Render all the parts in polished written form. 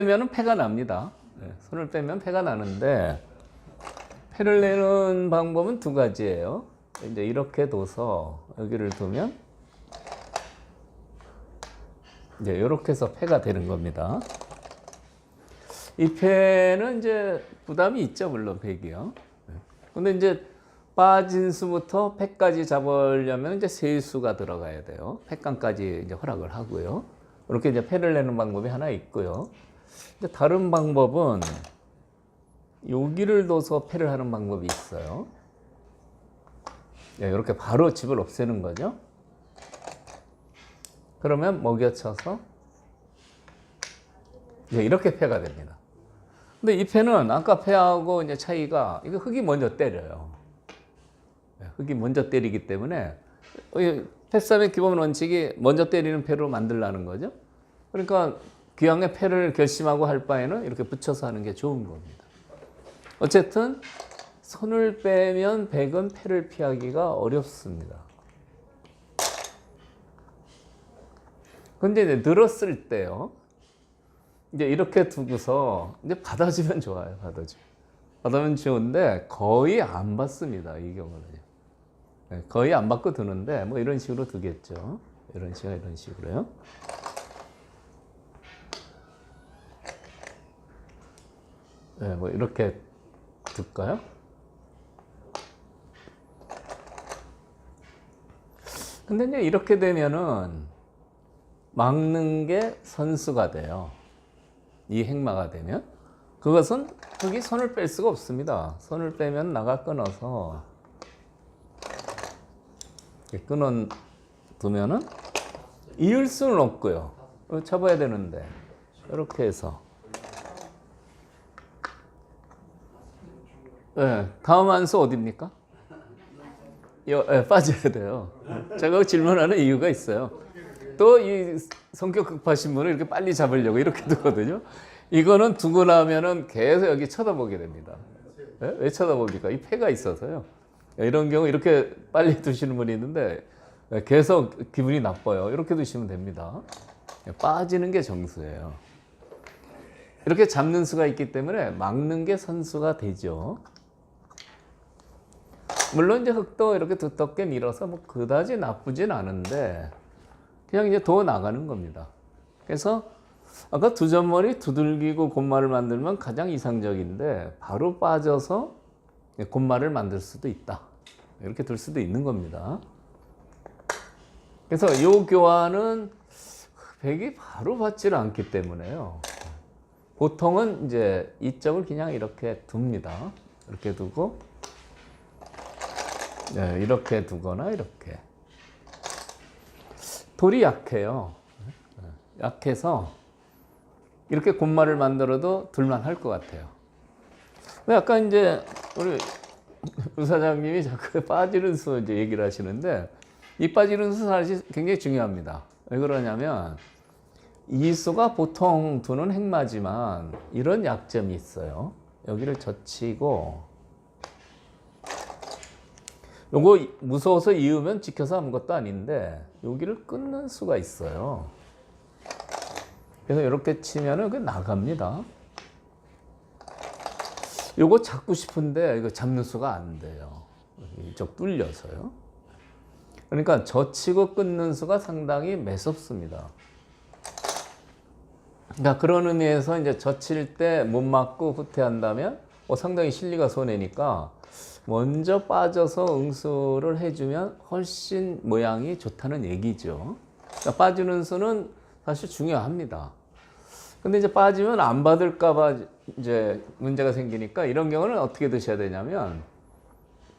빼면은 패가 납니다. 손을 빼면 패가 나는데 패를 내는 방법은 두 가지예요. 이제 이렇게 둬서 여기를 두면 이제 이렇게 해서 패가 되는 겁니다. 이 패는 이제 부담이 있죠, 물론 패기요. 근데 이제 빠진 수부터 패까지 잡으려면 이제 세수가 들어가야 돼요. 패깡까지 이제 허락을 하고요. 이렇게 이제 패를 내는 방법이 하나 있고요. 이제 다른 방법은 여기를 둬서 패를 하는 방법이 있어요. 이렇게 바로 집을 없애는 거죠. 그러면 먹여쳐서 이제 이렇게 패가 됩니다. 근데 이 패는 아까 패하고 이제 차이가 이거 흙이 먼저 때려요. 흙이 먼저 때리기 때문에 패싸움의 기본 원칙이 먼저 때리는 패로 만들라는 거죠. 그러니까 기왕에 패를 결심하고 할 바에는 이렇게 붙여서 하는 게 좋은 겁니다. 어쨌든 손을 빼면 백은 패를 피하기가 어렵습니다. 근데 이제 늘었을 때요. 이제 이렇게 두고서 이제 받아주면 좋아요. 받으면 좋은데 거의 안 받습니다. 이 경우는. 거의 안 받고 두는데 뭐 이런 식으로 두겠죠. 이런 식으로요. 뭐 이렇게 둘까요? 근데 이제 이렇게 되면은 막는 게 선수가 돼요. 이 행마가 되면 그것은 흙이 손을 뺄 수가 없습니다. 손을 빼면 나가 끊어서 이렇게 끊어 두면은 이을 수는 없고요. 쳐봐야 되는데 이렇게 해서 다음 한수 어디입니까? 빠져야 돼요. 제가 질문하는 이유가 있어요. 또 이 성격 급하신 분을 이렇게 빨리 잡으려고 이렇게 두거든요. 이거는 두고 나면은 계속 여기 쳐다보게 됩니다. 왜 쳐다봅니까? 이 패가 있어서요. 이런 경우 이렇게 빨리 두시는 분이 있는데 계속 기분이 나빠요. 이렇게 두시면 됩니다. 빠지는 게 정수예요. 이렇게 잡는 수가 있기 때문에 막는 게 선수가 되죠. 물론 이제 흙도 이렇게 두텁게 밀어서 뭐 그다지 나쁘진 않은데 그냥 이제 더 나가는 겁니다. 그래서 아까 두점머리 두들기고 곤마를 만들면 가장 이상적인데 바로 빠져서 곤마를 만들 수도 있다. 이렇게 둘 수도 있는 겁니다. 그래서 이 교환은 백이 바로 받지를 않기 때문에요. 보통은 이제 이점을 그냥 이렇게 둡니다. 이렇게 두고 이렇게 두거나 이렇게. 돌이 약해요. 약해서 이렇게 곤마를 만들어도 둘만 할 것 같아요. 아까 이제 우리 사장님이 자꾸 빠지는 수 이제 얘기를 하시는데 이 빠지는 수 사실 굉장히 중요합니다. 왜 그러냐면 이 수가 보통 두는 행마지만 이런 약점이 있어요. 여기를 젖히고 요거 무서워서 이으면 지켜서 아무것도 아닌데 여기를 끊는 수가 있어요. 그래서 이렇게 치면은 그 나갑니다. 요거 잡고 싶은데 이거 잡는 수가 안 돼요. 이쪽 뚫려서요. 그러니까 젖히고 끊는 수가 상당히 매섭습니다. 그러니까 그런 의미에서 이제 젖힐 때 못 맞고 후퇴한다면 상당히 실리가 손해니까 먼저 빠져서 응수를 해주면 훨씬 모양이 좋다는 얘기죠. 그러니까 빠지는 수는 사실 중요합니다. 근데 이제 빠지면 안 받을까봐 이제 문제가 생기니까 이런 경우는 어떻게 드셔야 되냐면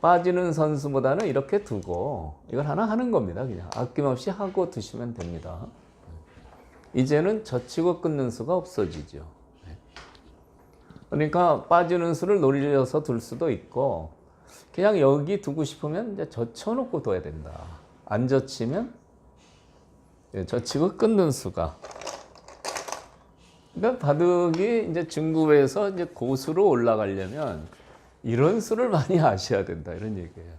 빠지는 선수보다는 이렇게 두고 이걸 하나 하는 겁니다. 그냥 아낌없이 하고 두시면 됩니다. 이제는 젖히고 끊는 수가 없어지죠. 그러니까 빠지는 수를 노려서 둘 수도 있고 그냥 여기 두고 싶으면 이제 젖혀놓고 둬야 된다. 안 젖히면 젖히고 끊는 수가. 그러니까 바둑이 이제 중급에서 이제 고수로 올라가려면 이런 수를 많이 아셔야 된다. 이런 얘기예요.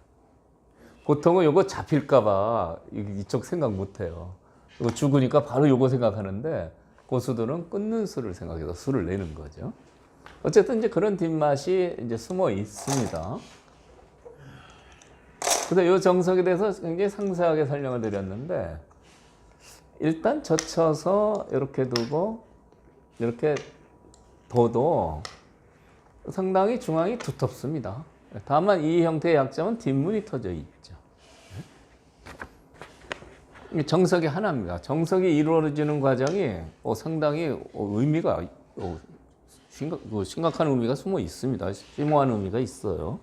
보통은 이거 잡힐까봐 이쪽 생각 못 해요. 이거 죽으니까 바로 이거 생각하는데 고수들은 끊는 수를 생각해서 수를 내는 거죠. 어쨌든 이제 그런 뒷맛이 이제 숨어 있습니다. 그래서 이 정석에 대해서 굉장히 상세하게 설명을 드렸는데, 일단 젖혀서 이렇게 두고 이렇게 둬도 상당히 중앙이 두텁습니다. 다만 이 형태의 약점은 뒷문이 터져 있죠. 정석이 하나입니다. 정석이 이루어지는 과정이 상당히 의미가 심각한 의미가 숨어 있습니다. 심오한 의미가 있어요.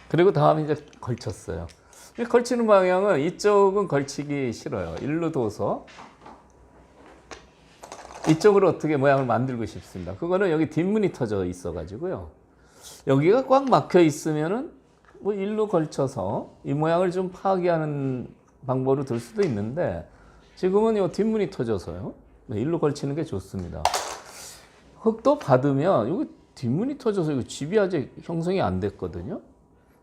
그리고 다음에 이제 걸쳤어요. 걸치는 방향은 이쪽은 걸치기 싫어요. 일로 둬서 이쪽으로 어떻게 모양을 만들고 싶습니다. 그거는 여기 뒷문이 터져 있어가지고요. 여기가 꽉 막혀 있으면은 뭐 일로 걸쳐서 이 모양을 좀 파괴하는 방법으로 들 수도 있는데, 지금은 이 뒷문이 터져서요. 일로 걸치는 게 좋습니다. 흙도 받으면 여기 뒷문이 터져서 이거 집이 아직 형성이 안 됐거든요.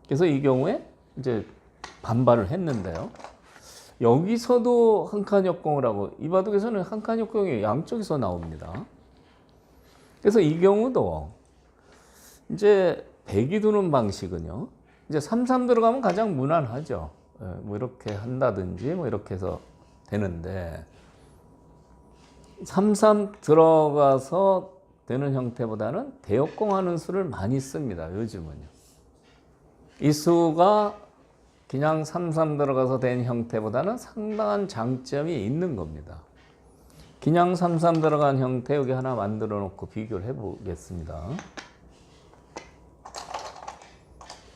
그래서 이 경우에 이제 반발을 했는데요. 여기서도 한 칸 역공을 하고, 이 바둑에서는 한 칸 역공이 양쪽에서 나옵니다. 그래서 이 경우도 이제 백이 두는 방식은요, 이제 3-3 들어가면 가장 무난하죠. 뭐 이렇게 한다든지 뭐 이렇게 해서 되는데, 3-3 들어가서 되는 형태보다는 대역공하는 수를 많이 씁니다. 요즘은요. 이 수가 그냥 3-3 들어가서 된 형태보다는 상당한 장점이 있는 겁니다. 그냥 3-3 들어간 형태 여기 하나 만들어 놓고 비교를 해 보겠습니다.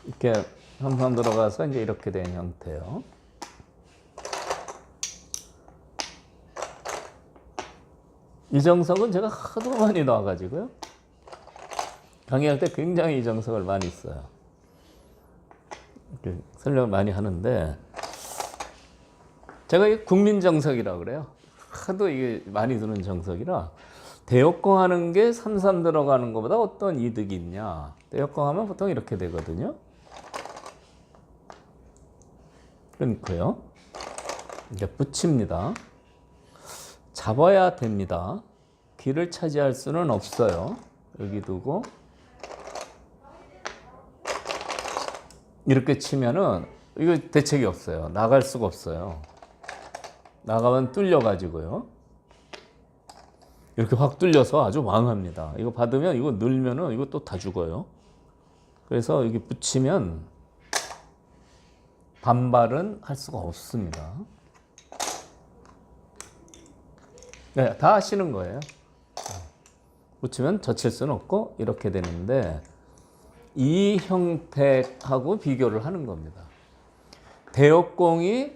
이렇게 3-3 들어가서 이제 이렇게 된 형태요. 이 정석은 제가 하도 많이 놔가지고요. 강의할 때 굉장히 이 정석을 많이 써요. 설명을 많이 하는데, 제가 이 국민정석이라고 그래요. 하도 이게 많이 드는 정석이라, 대역공하는 게 3-3 들어가는 것보다 어떤 이득이 있냐. 대역공하면 보통 이렇게 되거든요. 끊고요. 이제 붙입니다. 잡아야 됩니다. 귀를 차지할 수는 없어요. 여기 두고 이렇게 치면은 이거 대책이 없어요. 나갈 수가 없어요. 나가면 뚫려 가지고요. 이렇게 확 뚫려서 아주 망합니다. 이거 받으면 이거 늘면은 이거 또 다 죽어요. 그래서 여기 붙이면 반발은 할 수가 없습니다. 네, 다 아시는 거예요. 붙이면 젖힐 수는 없고 이렇게 되는데, 이 형태하고 비교를 하는 겁니다. 대역공이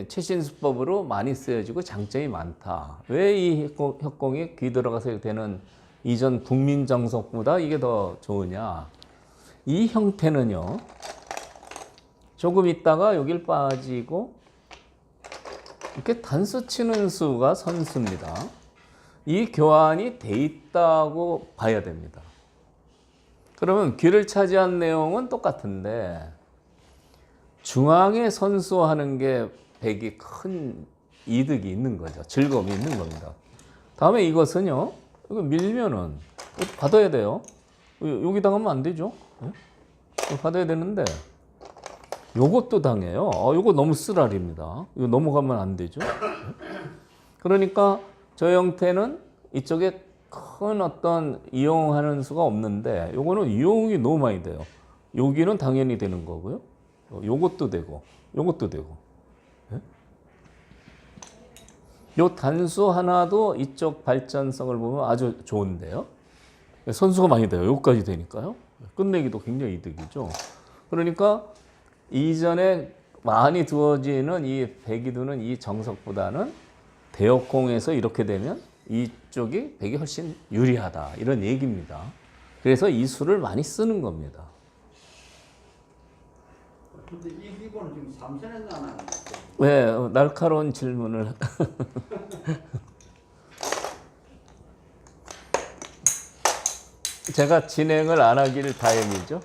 최신수법으로 많이 쓰여지고 장점이 많다. 왜 이 협공이 귀 들어가서 되는 이전 국민정석보다 이게 더 좋으냐. 이 형태는요, 조금 있다가 여길 빠지고 이렇게 단수 치는 수가 선수입니다. 이 교환이 돼 있다고 봐야 됩니다. 그러면 귀를 차지한 내용은 똑같은데, 중앙에 선수하는 게 백이 큰 이득이 있는 거죠. 즐거움이 있는 겁니다. 다음에 이것은요, 이거 밀면은 받아야 돼요. 여기 당하면 안 되죠. 받아야 되는데, 요것도 당해요. 요거 너무 쓰라립니다. 이거 넘어가면 안 되죠. 그러니까 저 형태는 이쪽에 큰 어떤 이용하는 수가 없는데, 요거는 이용이 너무 많이 돼요. 여기는 당연히 되는 거고요. 요것도 되고, 요것도 되고. 요 단수 하나도 이쪽 발전성을 보면 아주 좋은데요. 선수가 많이 돼요. 여기까지 되니까요. 끝내기도 굉장히 이득이죠. 그러니까 이전에 많이 두어지는 이 백이 두는 이 정석보다는 대역공에서 이렇게 되면 이쪽이 백이 훨씬 유리하다, 이런 얘기입니다. 그래서 이 수를 많이 쓰는 겁니다. 근데 이 기본은 지금 3선에서 안 하는 거죠? 네, 날카로운 질문을. 제가 진행을 안 하길 다행이죠.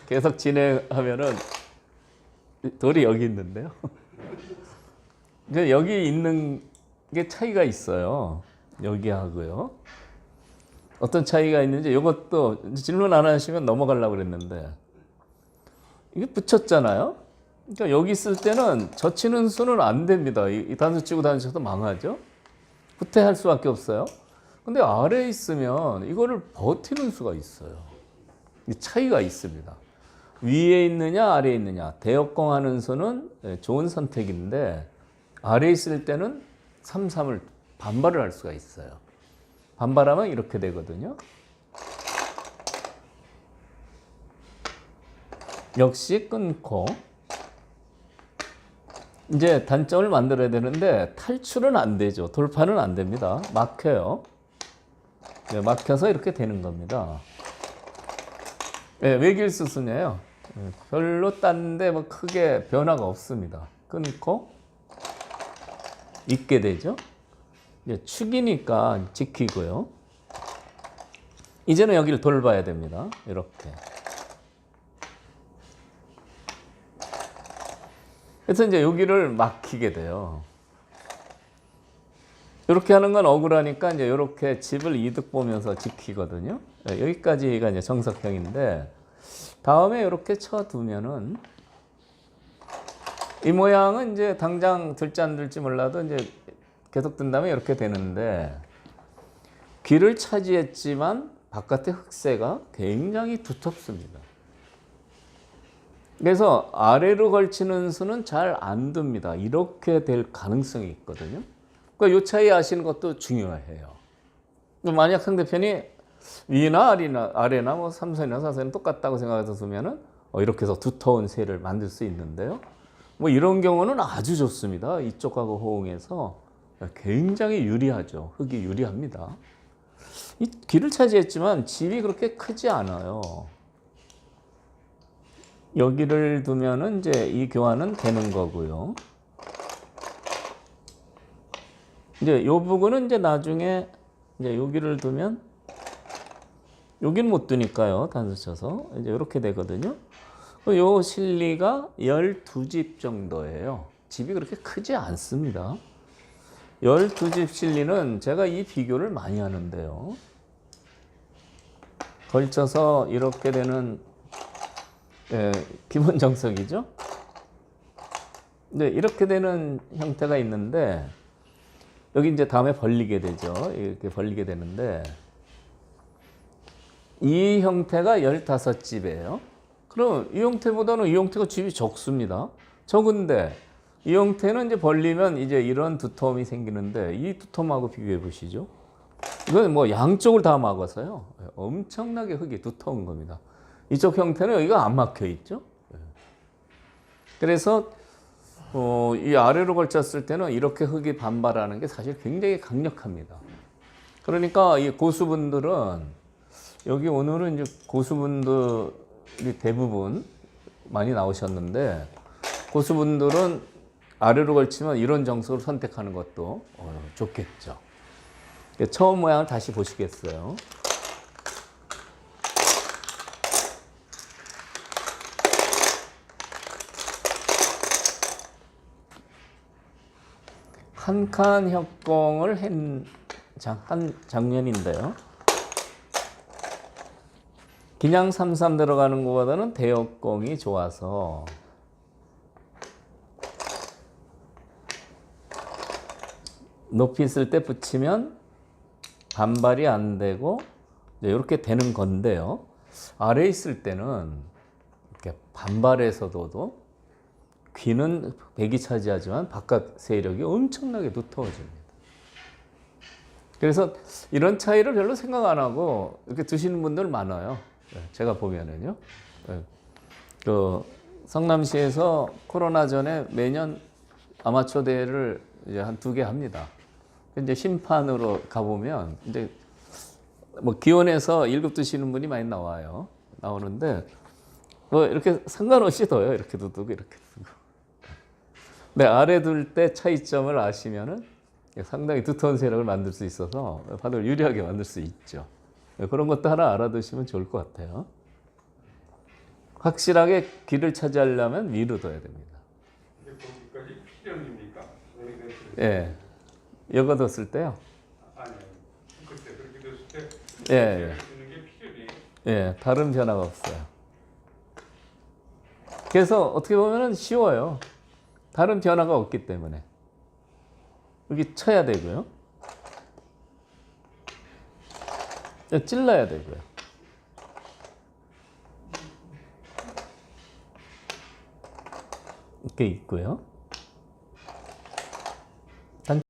계속 진행하면은 돌이 여기 있는데요. 여기 있는 이게 차이가 있어요. 여기하고요. 어떤 차이가 있는지 이것도 질문 안 하시면 넘어가려고 그랬는데 이게 붙였잖아요. 그러니까 여기 있을 때는 젖히는 수는 안 됩니다. 이 단수 치고 단수 쳐도 망하죠. 후퇴할 수밖에 없어요. 근데 아래에 있으면 이거를 버티는 수가 있어요. 이 차이가 있습니다. 위에 있느냐 아래에 있느냐. 대역공 하는 수는 좋은 선택인데 아래에 있을 때는 3-3을 반발을 할 수가 있어요. 반발하면 이렇게 되거든요. 역시 끊고 이제 단점을 만들어야 되는데 탈출은 안 되죠. 돌파는 안 됩니다. 막혀요. 네, 막혀서 이렇게 되는 겁니다. 네, 외길수순이에요. 별로 딴데 뭐 크게 변화가 없습니다. 끊고 있게 되죠. 이제 축이니까 지키고요. 이제는 여기를 돌봐야 됩니다. 이렇게. 그래서 이제 여기를 막히게 돼요. 이렇게 하는 건 억울하니까 이제 이렇게 집을 이득 보면서 지키거든요. 여기까지가 이제 정석형인데 다음에 이렇게 쳐두면은 이 모양은 이제 당장 들지 안 들지 몰라도 이제 계속 든다면 이렇게 되는데 귀를 차지했지만 바깥의 흑새가 굉장히 두텁습니다. 그래서 아래로 걸치는 수는 잘 안 듭니다. 이렇게 될 가능성이 있거든요. 그러니까 이 차이 아시는 것도 중요해요. 만약 상대편이 위나 아래나 뭐 3선이나 4선이 똑같다고 생각해서 두면은 이렇게 해서 두터운 새를 만들 수 있는데요. 뭐 이런 경우는 아주 좋습니다. 이쪽하고 호응해서 굉장히 유리하죠. 흙이 유리합니다. 이 길을 차지했지만 집이 그렇게 크지 않아요. 여기를 두면은 이제 이 교환은 되는 거고요. 이제 요 부분은 이제 나중에 이제 여기를 두면 여기는 못 두니까요. 단수 쳐서 이제 이렇게 되거든요. 요 실리가 12집 정도예요. 집이 그렇게 크지 않습니다. 12집 실리는 제가 이 비교를 많이 하는데요. 걸쳐서 이렇게 되는 기본 정석이죠. 네, 이렇게 되는 형태가 있는데 여기 이제 다음에 벌리게 되죠. 이렇게 벌리게 되는데 이 형태가 15집이에요. 그럼 이 형태보다는 이 형태가 집이 적습니다. 적은데 이 형태는 이제 벌리면 이제 이런 두터움이 생기는데 이 두터움하고 비교해 보시죠. 이건 뭐 양쪽을 다 막아서요. 엄청나게 흙이 두터운 겁니다. 이쪽 형태는 여기가 안 막혀 있죠. 그래서 이 아래로 걸쳤을 때는 이렇게 흙이 반발하는 게 사실 굉장히 강력합니다. 그러니까 이 고수분들은 여기 오늘은 이제 고수분들이 대부분 많이 나오셨는데 고수분들은 아래로 걸치면 이런 정석을 선택하는 것도 좋겠죠. 처음 모양을 다시 보시겠어요? 한 칸 협공을 한 장면인데요. 그냥 3-3 들어가는 것보다는 대역공이 좋아서 높이 있을 때 붙이면 반발이 안 되고 이렇게 되는 건데요. 아래에 있을 때는 이렇게 반발해서도 귀는 백이 차지하지만 바깥 세력이 엄청나게 두터워집니다. 그래서 이런 차이를 별로 생각 안 하고 이렇게 두시는 분들 많아요. 제가 보면은요. 그 성남시에서 코로나 전에 매년 아마추어 대회를 이제 한 2개 합니다. 이제 심판으로 가보면 이제 뭐 기원에서 1급 두시는 분이 많이 나오는데 뭐 이렇게 상관없이 둬요. 이렇게 두고 이렇게 두고. 근데 아래 둘 때 차이점을 아시면은 상당히 두터운 세력을 만들 수 있어서 판을 유리하게 만들 수 있죠. 그런 것도 하나 알아두시면 좋을 것 같아요. 확실하게 길을 차지하려면 위로 둬야 됩니다. 거기까지 필연입니까? 예. 여과뒀을 때요. 아니, 그때 그렇게 됐을 예, 때 예. 쓰는 게 필요해요. 예, 다른 변화가 없어요. 그래서 어떻게 보면은 쉬워요. 다른 변화가 없기 때문에. 여기 쳐야 되고요. 찔러야 되고요. 이렇게 있고요.